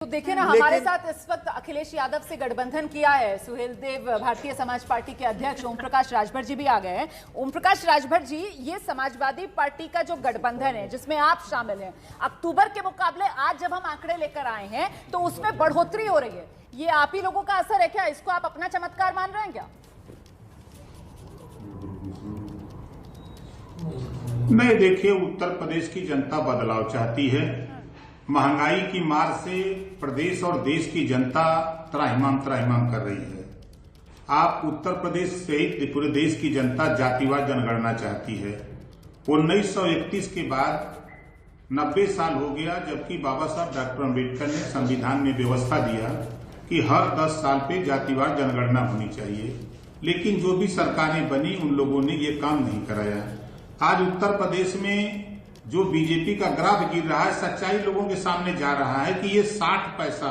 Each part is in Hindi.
तो देखिए ना, हमारे साथ इस वक्त अखिलेश यादव से गठबंधन किया है सुहेल देव, भारतीय समाज पार्टी के अध्यक्ष ओम प्रकाश राजभर जी भी आ गए हैं। ओम प्रकाश राजभर जी, ये समाजवादी पार्टी का जो गठबंधन है जिसमें आप शामिल हैं, अक्टूबर के मुकाबले आज जब हम आंकड़े लेकर आए हैं तो उसमें बढ़ोतरी हो रही है। ये आप ही लोगों का असर है क्या? इसको आप अपना चमत्कार मान रहे हैं क्या? नहीं, देखिए, उत्तर प्रदेश की जनता बदलाव चाहती है। महंगाई की मार से प्रदेश और देश की जनता त्राहिमाम कर रही है। आप उत्तर प्रदेश सहित पूरे देश की जनता जातिवार जनगणना चाहती है। 1931 के बाद 90 साल हो गया, जबकि बाबा साहब डॉक्टर अम्बेडकर ने संविधान में व्यवस्था दिया कि हर 10 साल पे जातिवार जनगणना होनी चाहिए, लेकिन जो भी सरकारें बनी उन लोगों ने ये काम नहीं कराया। आज उत्तर प्रदेश में जो बीजेपी का ग्राफ गिर रहा है, सच्चाई लोगों के सामने जा रहा है कि ये 60 पैसा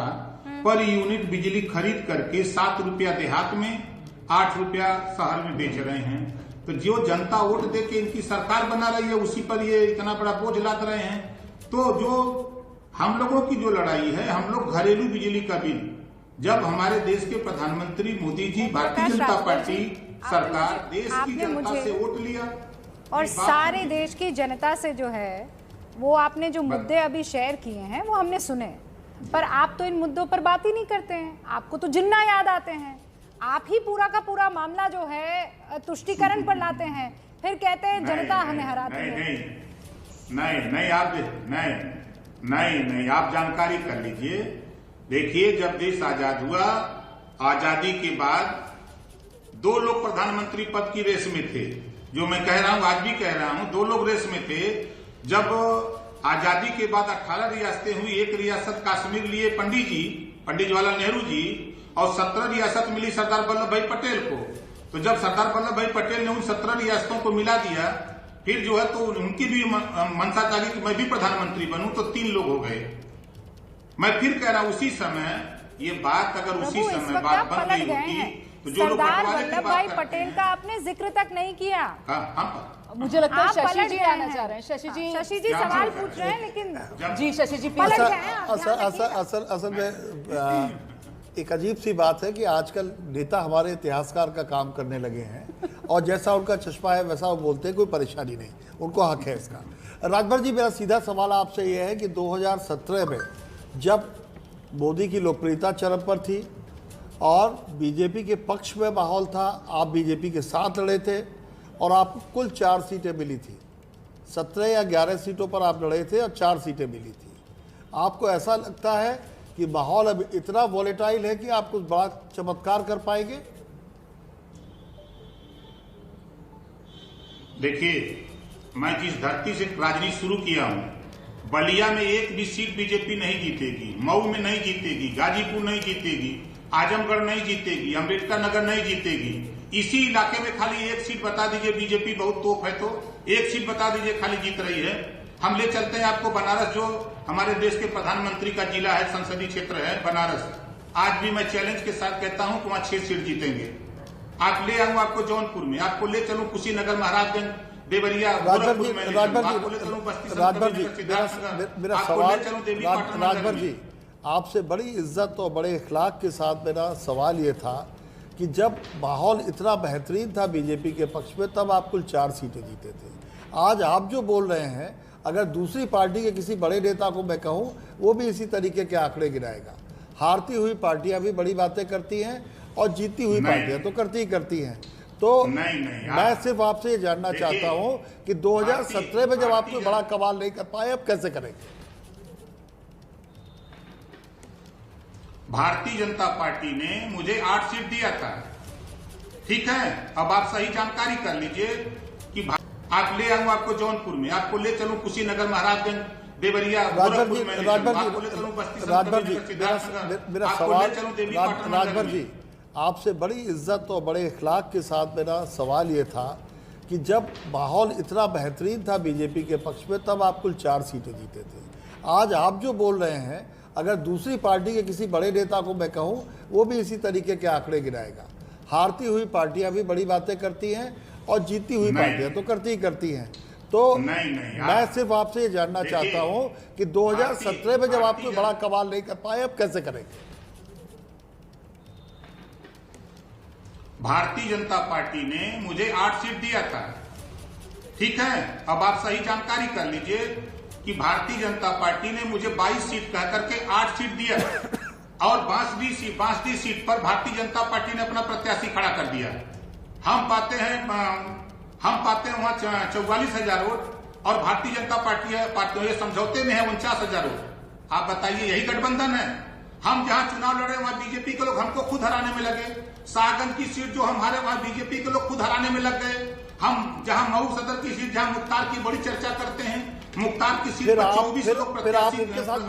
पर यूनिट बिजली खरीद करके 7 रुपया देहात में, 8 रुपया शहर में बेच रहे हैं। तो जो जनता वोट दे के इनकी सरकार बना रही है, उसी पर ये इतना बड़ा बोझ लाद रहे हैं। तो जो हम लोगों की जो लड़ाई है, हम लोग घरेलू बिजली का बिल, जब हमारे देश के प्रधानमंत्री मोदी जी, भारतीय जनता पार्टी सरकार देश की जनता से वोट लिया और सारे देश की जनता से जो है वो आपने जो मुद्दे अभी शेयर किए हैं वो हमने सुने, पर आप तो इन मुद्दों पर बात ही नहीं करते हैं। आपको तो जिन्ना याद आते हैं। आप ही पूरा का पूरा मामला जो है तुष्टीकरण पर लाते हैं, फिर कहते हैं जनता हमें हराती है। नहीं, आप जानकारी कर लीजिए। देखिए, जब देश आजाद हुआ, आजादी के बाद 2 लोग प्रधानमंत्री पद की रेस में थे। जो मैं कह रहा हूं, आज भी कह रहा हूं, 2 लोग रेस में थे। जब आजादी के बाद 18 रियासतें हुई, एक रियासत कश्मीर लिए पंडित जवाहरलाल नेहरू जी, और 17 रियासत मिली सरदार वल्लभ भाई पटेल को। तो जब सरदार वल्लभ भाई पटेल ने उन 17 रियासतों को मिला दिया, फिर जो है तो उनकी भी मंशा था कि मैं भी प्रधानमंत्री बनूं, तो 3 लोग हो गए। मैं फिर कह रहा हूं, उसी समय ये बात अगर उसी समय बात बन गई होती तो जो लोग सरदार वल्लभ भाई पटेल का आपने जिक्र तक नहीं किया। मुझे लगता है शशि जी आना चाह रहे हैं। शशि जी सवाल पूछ रहे हैं, लेकिन जी शशि जी पलट गए हैं। असल में एक अजीब सी बात है कि आजकल नेता हमारे इतिहासकार का काम करने लगे हैं, और जैसा उनका चश्मा है वैसा वो बोलते हैं, कोई परेशानी नहीं, उनको हक है इसका। राजभर जी, मेरा सीधा सवाल आपसे यह है कि 2017 में जब मोदी की लोकप्रियता चरम पर थी और बीजेपी के पक्ष में माहौल था, आप बीजेपी के साथ लड़े थे और आपको कुल 4 सीटें मिली थी। 17 या 11 सीटों पर आप लड़े थे और 4 सीटें मिली थी। आपको ऐसा लगता है कि माहौल अब इतना वॉलेटाइल है कि आप कुछ बड़ा चमत्कार कर पाएंगे? देखिए, मैं जिस धरती से राजनीति शुरू किया हूं, बलिया में एक भी सीट बीजेपी नहीं जीतेगी, मऊ में नहीं जीतेगी, गाजीपुर नहीं जीतेगी, आजमगढ़ नहीं जीतेगी, अंबेडकर नगर नहीं जीतेगी। इसी इलाके में खाली एक सीट बता दीजिए, बीजेपी बहुत तोप है तो एक सीट बता दीजिए खाली जीत रही है। हम ले चलते हैं आपको बनारस, जो हमारे देश के प्रधानमंत्री का जिला है, संसदीय क्षेत्र है बनारस। आज भी मैं चैलेंज के साथ कहता हूं कि वहां 6 सीट जीतेंगे। आप ले आऊं आपको जौनपुर में, आपको ले चलूं कुशीनगर, महाराजगंज, देवरिया, राजभर जी, आपसे बड़ी इज्जत और बड़े इखलाक के साथ मेरा सवाल ये था कि जब माहौल इतना बेहतरीन था बीजेपी के पक्ष में, तब आप कुल 4 सीटें जीते थे। आज आप जो बोल रहे हैं, अगर दूसरी पार्टी के किसी बड़े नेता को मैं कहूं, वो भी इसी तरीके के आंकड़े गिराएगा। हारती हुई पार्टियां भी बड़ी बातें करती हैं और जीती हुई पार्टियां तो करती हैं। तो मैं सिर्फ आपसे ये जानना चाहता हूं कि 2017 में जब आप कोई बड़ा कमाल नहीं कर पाए, अब कैसे करेंगे? भारतीय जनता पार्टी ने मुझे 8 सीट दिया था, ठीक है। अब आप सही जानकारी कर लीजिए कि आप ले आऊं आपको जौनपुर में, आपको ले चलूं कुशीनगर, महाराजगंज, देवरिया, राजभर जी, आपसे बड़ी इज्जत और बड़े इखलाक के साथ मेरा सवाल ये था कि जब माहौल इतना बेहतरीन था बीजेपी के पक्ष में, तब आप कुल 4 सीटें जीते थे। आज आप जो बोल रहे हैं, अगर दूसरी पार्टी के किसी बड़े नेता को मैं कहूं, वो भी इसी तरीके के आंकड़े गिराएगा। हारती हुई पार्टियां भी बड़ी बातें करती हैं और जीती हुई पार्टियां तो करती हैं। तो नहीं, मैं सिर्फ आपसे ये जानना चाहता हूं कि 2017 में जब आप कोई बड़ा कमाल नहीं कर पाए, अब कैसे करेंगे? भारतीय जनता पार्टी ने मुझे 8 सीट दिया था, ठीक है। अब आप सही जानकारी कर लीजिए कि भारतीय जनता पार्टी ने मुझे 22 सीट कह करके 8 सीट दिया और 22 सीट पर भारतीय जनता पार्टी ने अपना प्रत्याशी खड़ा कर दिया। हम पाते हैं वहां 44,000 वोट और भारतीय जनता पार्टी समझौते में है 49,000 वोट। आप बताइए, यही गठबंधन है? हम जहां चुनाव लड़े वहां बीजेपी के लोग हमको खुद हराने में लगे। सागन की सीट जो हमारे वहां बीजेपी के लोग खुद हराने में लग गए। हम जहां मऊ सदर की सीट, जहां मुख्तार की बड़ी चर्चा करते हैं, मुख्तार की सीट पर 24 लोग प्रत्याशी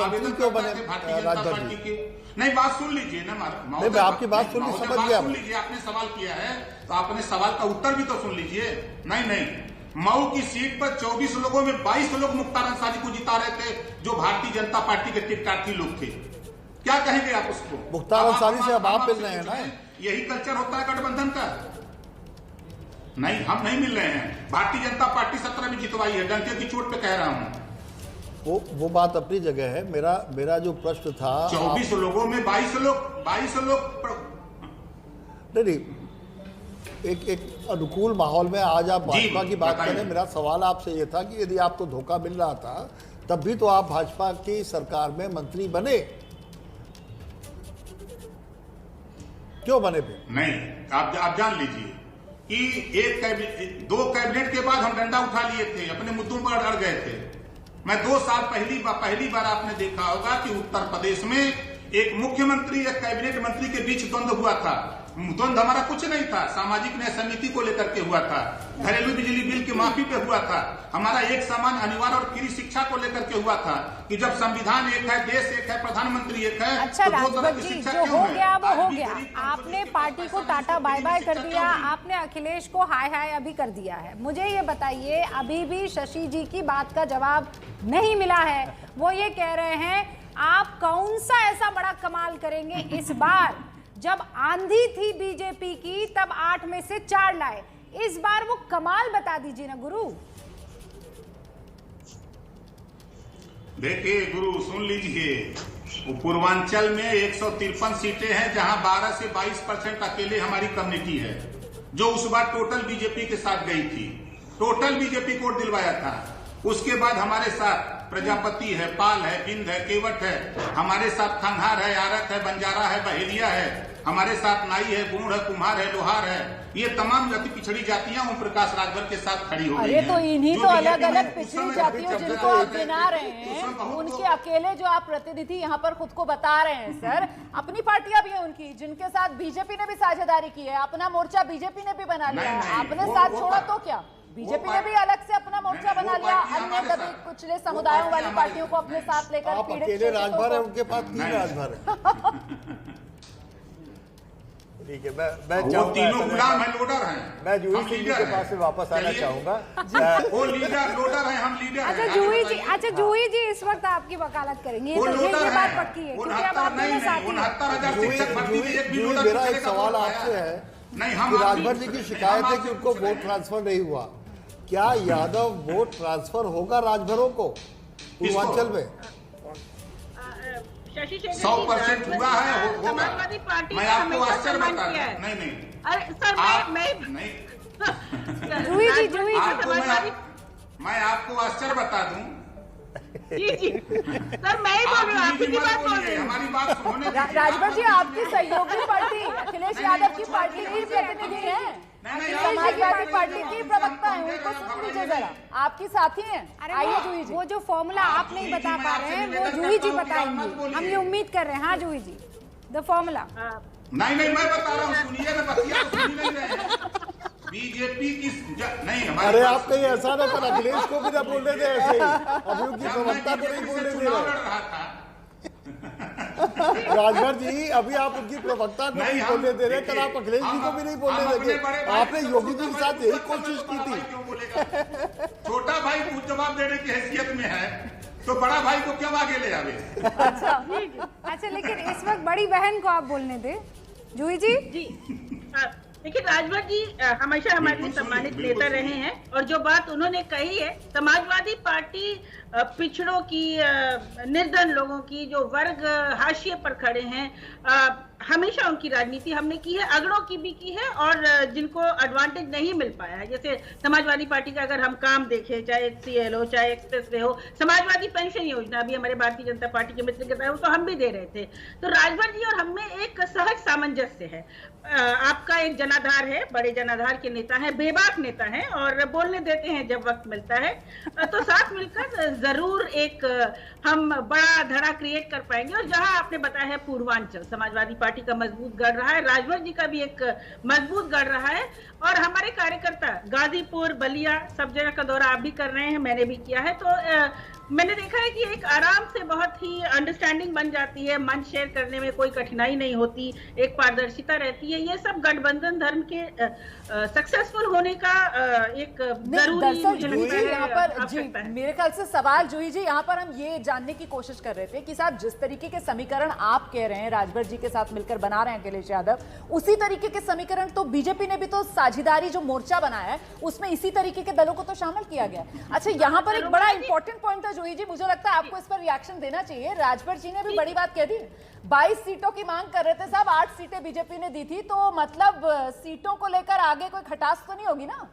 आवेदन क्यों बने भारतीय जनता पार्टी के? नहीं, बात सुन लीजिए ना, मैं आपकी बात सुन समझ गया। सुन लीजिए, आपने सवाल किया है तो आपने सवाल का उत्तर भी तो सुन लीजिए। नहीं, मऊ की सीट पर 24 लोगों में 22 लोग मुख्तार अंसारी को जिता रहे थे, जो भारतीय जनता पार्टी के टिकटार्थी लोग थे। क्या कहेंगे आप उसको? मुख्तार अंसारी से अब आप मिल रहे हैं ना? यही कल्चर होता है गठबंधन का। नहीं, हम नहीं मिल रहे हैं। भारतीय जनता पार्टी 17 में जितवाई है, डंके की चोट पे कह रहा हूं। वो बात अपनी जगह है। मेरा जो प्रश्न था, 24 लोगों में 22 लोग नहीं, एक अनुकूल माहौल में आज आप भाजपा की बात करें। मेरा सवाल आपसे ये था कि यदि आपको धोखा मिल रहा था तब भी तो आप भाजपा की सरकार में मंत्री बने, क्यों बने फिर? नहीं, आप जान लीजिए कि 2 कैबिनेट के बाद हम डंडा उठा लिए थे, अपने मुद्दों पर अड़ गए थे। मैं 2 साल पहली बार आपने देखा होगा कि उत्तर प्रदेश में एक मुख्यमंत्री एक कैबिनेट मंत्री के बीच द्वंद्व हुआ था। द्वंद्व हमारा कुछ नहीं था, सामाजिक न्याय समिति को लेकर के हुआ था, घरेलू बिजली बिल की माफी पे हुआ था, हमारा एक समान अनिवार्य और फ्री शिक्षा को लेकर के हुआ था कि जब संविधान एक है, देश एक है, प्रधानमंत्री एक है। अच्छा तो राजभर जी, जो हो गया वो हो गया। आपने पार्टी को टाटा बाय बाय कर दिया, आपने अखिलेश को हाय हाय अभी कर दिया है। मुझे ये बताइए, अभी भी शशि जी की बात का जवाब नहीं मिला है। वो ये कह रहे हैं आप कौन सा ऐसा बड़ा कमाल करेंगे इस बार? जब आंधी थी बीजेपी की तब 8 में से 4 लाए, इस बार वो कमाल बता दीजिए ना गुरु। देखिए गुरु, सुन लीजिए, पूर्वांचल में 153 सीटें हैं जहां 12 से 22% अकेले हमारी कम्युनिटी है, जो उस बार टोटल बीजेपी के साथ गई थी। टोटल बीजेपी को दिलवाया था। उसके बाद हमारे साथ प्रजापति है, पाल है, बिंद है, केवट है, हमारे साथ खंघार है, आरक है, बंजारा है, बहेलिया है, हमारे साथ नाई है, गूढ़ है, कुम्हार है, लोहार है। ये तमाम अति पिछड़ी जातियां ओम प्रकाश राजभर के साथ खड़ी हो गई हैं। अरे तो इन्हीं तो अलग अलग पिछड़ी जातियों जिनको आप गिना रहे हैं, उनके अकेले जो आप प्रतिनिधि यहाँ पर खुद को बता रहे हैं सर, अपनी पार्टियां भी हैं उनकी जिनके साथ बीजेपी ने भी साझेदारी की है, अपना मोर्चा बीजेपी ने भी बना लिया है। आपने साथ छोड़ा तो क्या? बीजेपी ने भी अलग से अपना मोर्चा बना लिया, अन्य दबे कुचले समुदायों वाली पार्टियों को अपने साथ लेकर आप अकेले राजभर है, उनके पास 3 राजभर है। ठीक है, मैं तीनों गुलाम है, लोडर हैं। मैं जूही सिंह जी के पास से वापस आना चाहूंगा। वो लीडर लोडर है, हम लीडर हैं। अच्छा जूही जी इस वक्त आपकी वकालत करेंगे, ये बात पक्की है क्योंकि अब आप दोनों साथी हैं। मेरा एक सवाल आपसे है कि राजभर जी की शिकायत है कि उनको वोट ट्रांसफर नहीं हुआ, क्या यादव वोट ट्रांसफर होगा राजभरों को पूर्वांचल में? 100% हुआ है, होगा। मैं आपको आश्चर्य बता दूं। नहीं अरे सर मैं आपको आश्चर्य बता दूं। जी सर, मैं ही बोल रही हूँ, आपकी बात बोल रही हूँ। हमारी बात सुनने राजभर जी, आपकी सहयोगी पार्टी अखिलेश यादव की पार्टी की प्रतिनिधि है, समाजवादी पार्टी की प्रवक्ता है, उनको सुन लीजिए जरा, आपकी साथी हैं। आइए जूही जी, वो जो फॉर्मूला आप नहीं बता पा रहे हैं वो जूही जी बताएंगी, हम ये उम्मीद कर रहे हैं। हाँ जूही जी, द फॉर्मूला। नहीं मैं बता रहा हूँ, सुनिए ना, बतिया सुन नहीं रहे हैं। बीजेपी की नहीं, अरे आप कहीं ऐसा ना कर, अखिलेश को भी ना बोलने दे ऐसे ही, अभी उनकी प्रवक्ता को नहीं बोलने दे रहे। राजभर जी, अभी आप उनकी प्रवक्ता को नहीं बोलने दे रहे, कल आप अखिलेश जी को भी नहीं बोलने देंगे। आपने योगी जी के साथ यही कोशिश की थी। छोटा भाई कुछ जवाब देने की हैसियत में है तो बड़ा भाई को क्यों आगे ले आवे? अच्छा लेकिन इस वक्त बड़ी बहन को आप बोलने दे। जूही जी देखिए राजभर जी हमेशा हमारे लिए सम्मानित नेता रहे हैं और जो बात उन्होंने कही है, समाजवादी पार्टी पिछड़ों की, निर्धन लोगों की, जो वर्ग हाशिए पर खड़े हैं, हमेशा उनकी राजनीति हमने की है, अगड़ों की भी की है और जिनको एडवांटेज नहीं मिल पाया है, जैसे समाजवादी पार्टी का अगर हम काम देखें, चाहे HCL हो, चाहे एक्सप्रेस हो, समाजवादी पेंशन योजना भी हमारे भारतीय जनता पार्टी के मित्र के तहत, वो तो हम भी दे रहे थे। तो राजभर जी और हम में एक सहज सामंजस्य है। आपका एक जनाधार है, बड़े जनाधार के नेता हैं, बेबाक नेता हैं और बोलने देते हैं जब वक्त मिलता है, तो साथ मिलकर जरूर एक हम बड़ा धड़ा क्रिएट कर पाएंगे। और जहां आपने बताया है पूर्वांचल, समाजवादी पार्टी का मजबूत गढ़ रहा है, राजभर जी का भी एक मजबूत गढ़ रहा है और हमारे कार्यकर्ता गाजीपुर, बलिया, सब जगह का दौरा आप भी कर रहे हैं, मैंने भी किया है। तो मैंने देखा है कि एक आराम से बहुत ही अंडरस्टैंडिंग बन जाती है, मंच शेयर करने में कोई कठिनाई नहीं होती, एक पारदर्शिता रहती है। ये सब गठबंधन धर्म के सक्सेसफुल होने का एक जरूरी दरअसल जूही जी यहाँ पर आवश्यकता है। मेरे ख्याल से सवाल जूही जी यहाँ पर हम ये जानने की कोशिश कर रहे थे कि साहब जिस तरीके के समीकरण आप कह रहे हैं राजभर जी के साथ मिलकर बना रहे हैं अखिलेश यादव, उसी तरीके के समीकरण तो बीजेपी ने भी तो साझेदारी जो मोर्चा बनाया है उसमें इसी तरीके के दलों को तो शामिल किया गया। अच्छा, यहाँ पर एक बड़ा इंपॉर्टेंट पॉइंट था जूही जी, मुझे लगता है आपको इस पर रिएक्शन देना चाहिए। राजभर जी ने भी बड़ी बात कह दी, 22 सीटों की मांग कर रहे थे साहब, 8 सीटें बीजेपी ने दी थी, तो मतलब सीटों को लेकर आगे कोई खटास तो नहीं होगी ना?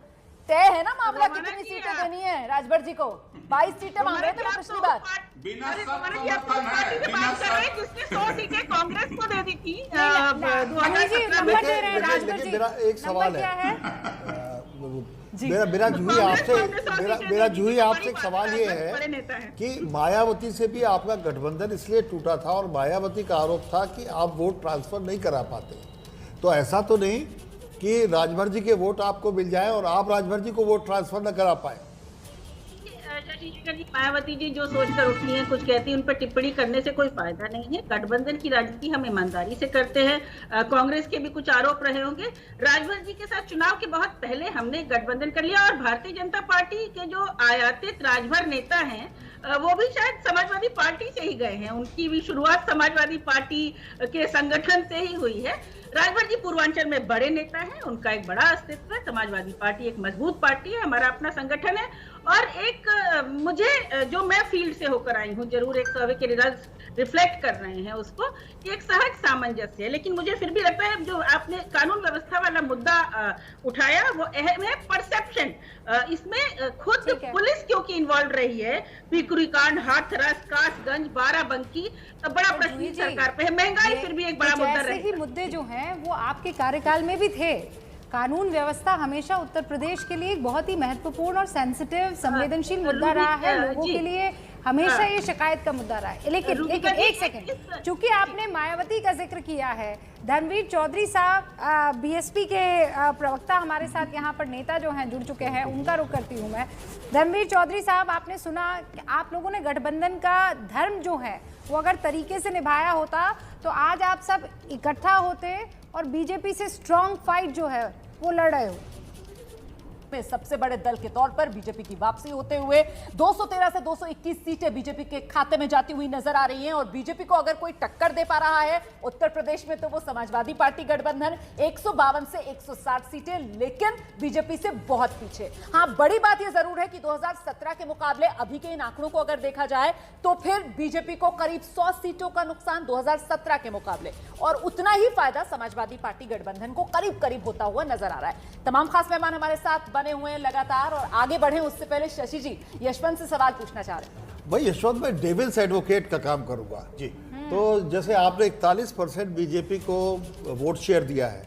तय है ना मामला, कितनी सीटें देनी है राजभर जी को? 22 सीटें मांग रहे थे ना पिछली बार। बिना अरे शर्त रमन जी, का आप तो मतलब पार्टी है, से बिना बात कर रहे हैं शर्त। जिसने 100 सीटें कांग्रेस को दे दी थी जूही जी, 2017 नंबर में। दे रहे हैं राजभर जी, मेरा एक सवाल नंबर क्या है। जी। मेरा जूही आपसे एक सवाल ये बड़े नेता है हैं। कि मायावती से भी आपका गठबंधन इसलिए टूटा था और मायावती का आरोप था कि आप वोट ट्रांसफर नहीं करा पाते, तो ऐसा तो नहीं कि राजभर जी के वोट आपको मिल जाए और आप राजभर जी को वोट ट्रांसफर न करा पाए? शशि शेखर जी, मायावती जी जो सोचकर उठी हैं, कुछ कहती हैं, उन पर टिप्पणी करने से कोई फायदा नहीं है। गठबंधन की राजनीति हम ईमानदारी से करते हैं। कांग्रेस के भी कुछ आरोप रहे होंगे, राजभर जी के साथ चुनाव के बहुत पहले हमने गठबंधन कर लिया और भारतीय जनता पार्टी के जो आयातित राजभर नेता हैं वो भी शायद समाजवादी पार्टी से ही गए हैं, उनकी भी शुरुआत समाजवादी पार्टी के संगठन से ही हुई है। राजभर जी पूर्वांचल में बड़े नेता हैं, उनका एक बड़ा अस्तित्व है, समाजवादी पार्टी एक मजबूत पार्टी है, हमारा अपना संगठन है। और एक मुझे जो मैं फील्ड से होकर आई हूँ, जरूर एक सर्वे के रिजल्ट रिफ्लेक्ट कर रहे हैं उसको, एक सहज सामंजस्य है। लेकिन मुझे फिर भी लगता है जो आपने कानून व्यवस्था वाला मुद्दा उठाया वो अहम है, परसेप्शन। इसमें खुद पुलिस क्योंकि इन्वॉल्व रही है, पिकुरी कांड, हाथरस, कासगंज, बाराबंकी, बड़ा प्रश्न सरकार पे है। महंगाई फिर भी एक बड़ा मुद्दा ऐसे ही मुद्दे जो हैं वो आपके कार्यकाल में भी थे। कानून व्यवस्था हमेशा उत्तर प्रदेश के लिए एक बहुत ही महत्वपूर्ण और सेंसिटिव, संवेदनशील मुद्दा रहा है, लोगों के लिए हमेशा ये शिकायत का मुद्दा रहा है। लेकिन एक सेकंड, चूंकि आपने मायावती का जिक्र किया है, धर्मवीर चौधरी साहब बीएसपी के प्रवक्ता हमारे साथ यहाँ पर नेता जो हैं जुड़ चुके हैं, उनका रुख करती हूँ मैं। धर्मवीर चौधरी साहब, आपने सुना कि आप लोगों ने गठबंधन का धर्म जो है वो अगर तरीके से निभाया होता तो आज आप सब इकट्ठा होते और बीजेपी से स्ट्रॉन्ग फाइट जो है वो लड़ रहे हो। में सबसे बड़े दल के तौर पर बीजेपी की वापसी होते हुए 213 से 221 सीटें बीजेपी के खाते में जाती हुई नजर आ रही हैं। और बीजेपी को अगर कोई टक्कर दे पा रहा है उत्तर प्रदेश में तो वो समाजवादी पार्टी गठबंधन, 152 से 160 सीटें, लेकिन बीजेपी से बहुत पीछे। हाँ, बड़ी बात यह जरूर है कि 2017 के मुकाबले अभी के इन आंकड़ों को अगर देखा जाए तो फिर बीजेपी को करीब 100 सीटों का नुकसान 2017 के मुकाबले, और उतना ही फायदा समाजवादी पार्टी गठबंधन को करीब करीब होता हुआ नजर आ रहा है। तमाम खास मेहमान हमारे साथ बने हुए हैं लगातार, और आगे बढ़े उससे पहले शशि जी यशवंत से सवाल पूछना चाह रहे हैं। भाई यशवंत, मैं डेविल्स एडवोकेट का काम करूंगा जी। तो जैसे आपने 41% बीजेपी को वोट शेयर दिया है,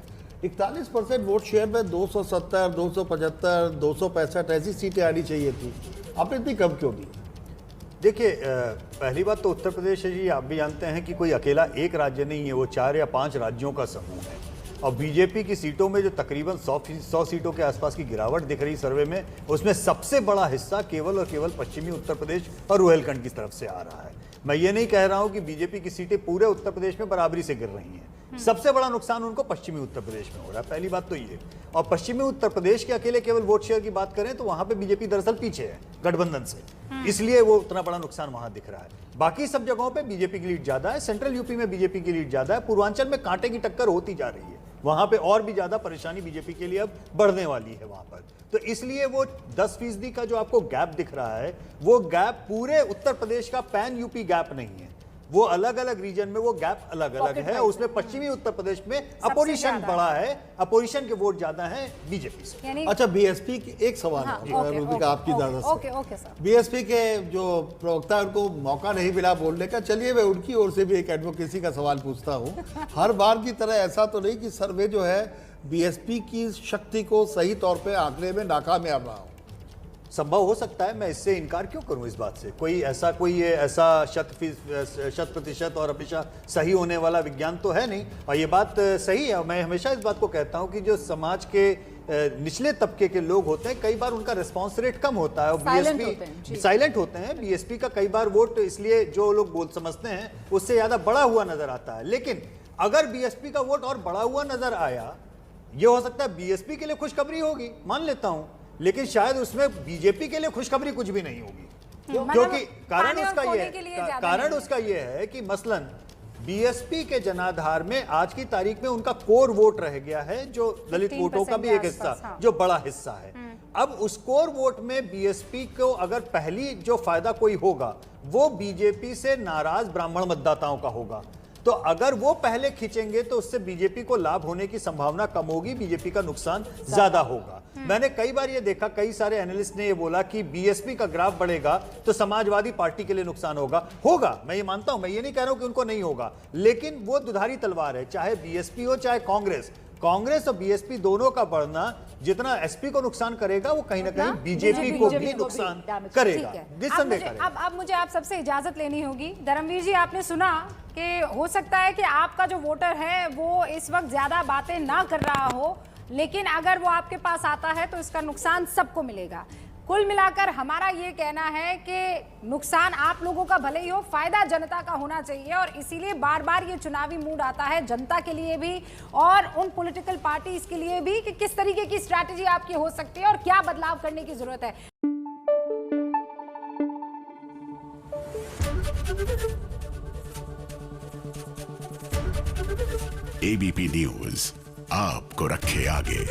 41% वोट शेयर में 270, 275, 265 ऐसी सीटें आनी चाहिए थी, आपने इतनी कम क्यों दी? देखिए, पहली बात तो उत्तर प्रदेश जी आप भी जानते हैं कि कोई अकेला एक राज्य नहीं है, वो 4 या 5 राज्यों का समूह है। और बीजेपी की सीटों में जो तकरीबन 100 सीटों के आसपास की गिरावट दिख रही सर्वे में, उसमें सबसे बड़ा हिस्सा केवल और केवल पश्चिमी उत्तर प्रदेश और रुहेलखंड की तरफ से आ रहा है। मैं ये नहीं कह रहा हूं कि बीजेपी की सीटें पूरे उत्तर प्रदेश में बराबरी से गिर रही हैं। सबसे बड़ा नुकसान उनको पश्चिमी उत्तर प्रदेश में हो रहा है, पहली बात तो ये। और पश्चिमी उत्तर प्रदेश के अकेले केवल वोट शेयर की बात करें तो वहां पे बीजेपी दरअसल पीछे है गठबंधन से, इसलिए वो उतना बड़ा नुकसान वहां दिख रहा है। बाकी सब जगहों पे बीजेपी की लीड ज्यादा है, सेंट्रल यूपी में बीजेपी की लीड ज्यादा है, पूर्वांचल में कांटे की टक्कर होती जा रही है। वहां पे और भी ज्यादा परेशानी बीजेपी के लिए अब बढ़ने वाली है वहां पर। तो इसलिए वो 10% का जो आपको गैप दिख रहा है, वो गैप पूरे उत्तर प्रदेश का पैन यूपी गैप नहीं है, वो अलग अलग रीजन में वो गैप अलग अलग है। उसमें पश्चिमी उत्तर प्रदेश में अपोजिशन बड़ा है, अपोजिशन के वोट ज्यादा हैं बीजेपी से। अच्छा, बीएसपी की एक सवाल हाँ, है रूबिका आपकी इजाजत से। Okay sir. बीएसपी के जो प्रवक्ता है उनको मौका नहीं मिला बोलने का, चलिए मैं उनकी ओर से भी एक एडवोकेसी का सवाल पूछता हूँ। हर बार की तरह ऐसा तो नहीं कि सर्वे जो है बीएसपी की शक्ति को सही तौर पे आंकड़े में नाकामयाब रहा हो? संभव हो सकता है, मैं इससे इनकार क्यों करूं इस बात से। कोई ऐसा 100% और हमेशा सही होने वाला विज्ञान तो है नहीं, और ये बात सही है। मैं हमेशा इस बात को कहता हूं कि जो समाज के निचले तबके के लोग होते हैं, कई बार उनका रिस्पॉन्स रेट कम होता है और बीएसपी साइलेंट होते हैं। बीएसपी का कई बार वोट इसलिए जो लोग बोल समझते हैं उससे ज्यादा बढ़ा हुआ नजर आता है। लेकिन अगर बीएसपी का वोट और बढ़ा हुआ नजर आया, ये हो सकता है बीएसपी के लिए खुशखबरी होगी, मान लेता हूं, लेकिन शायद उसमें बीजेपी के लिए खुशखबरी कुछ भी नहीं होगी, क्योंकि कारण उसका ये है कि मसलन बीएसपी के जनाधार में आज की तारीख में उनका कोर वोट रह गया है, जो दलित वोटों का भी एक हिस्सा, जो बड़ा हिस्सा है। अब उस कोर वोट में बीएसपी को अगर पहली जो फायदा कोई होगा वो बीजेपी से नाराज ब्राह्मण मतदाताओं का होगा। तो अगर वो पहले खींचेंगे तो उससे बीजेपी को लाभ होने की संभावना कम होगी, बीजेपी का नुकसान ज्यादा होगा। मैंने कई बार ये देखा, कई सारे एनालिस्ट ने ये बोला कि बीएसपी का ग्राफ बढ़ेगा तो समाजवादी पार्टी के लिए नुकसान होगा। मैं ये मानता हूं, मैं ये नहीं कह रहा हूं कि उनको नहीं होगा, लेकिन वो दुधारी तलवार है, चाहे बीएसपी हो चाहे कांग्रेस और बीएसपी दोनों का बढ़ना जितना एसपी को नुकसान करेगा, वो कहीं ना कहीं बीजेपी को भी नुकसान करेगा, निस्संदेह करेगा। अब मुझे आप सबसे इजाजत लेनी होगी। धर्मवीर जी, आपने सुना कि हो सकता है कि आपका जो वोटर है वो इस वक्त ज्यादा बातें ना कर रहा हो, लेकिन अगर वो आपके पास आता है तो इसका नुकसान सबको मिलेगा। कुल मिलाकर हमारा ये कहना है कि नुकसान आप लोगों का भले ही हो, फायदा जनता का होना चाहिए, और इसीलिए बार बार ये चुनावी मूड आता है जनता के लिए भी और उन पॉलिटिकल पार्टीज के लिए भी कि किस तरीके की स्ट्रैटेजी आपकी हो सकती है और क्या बदलाव करने की जरूरत है। एबीपी न्यूज आपको रखे आगे।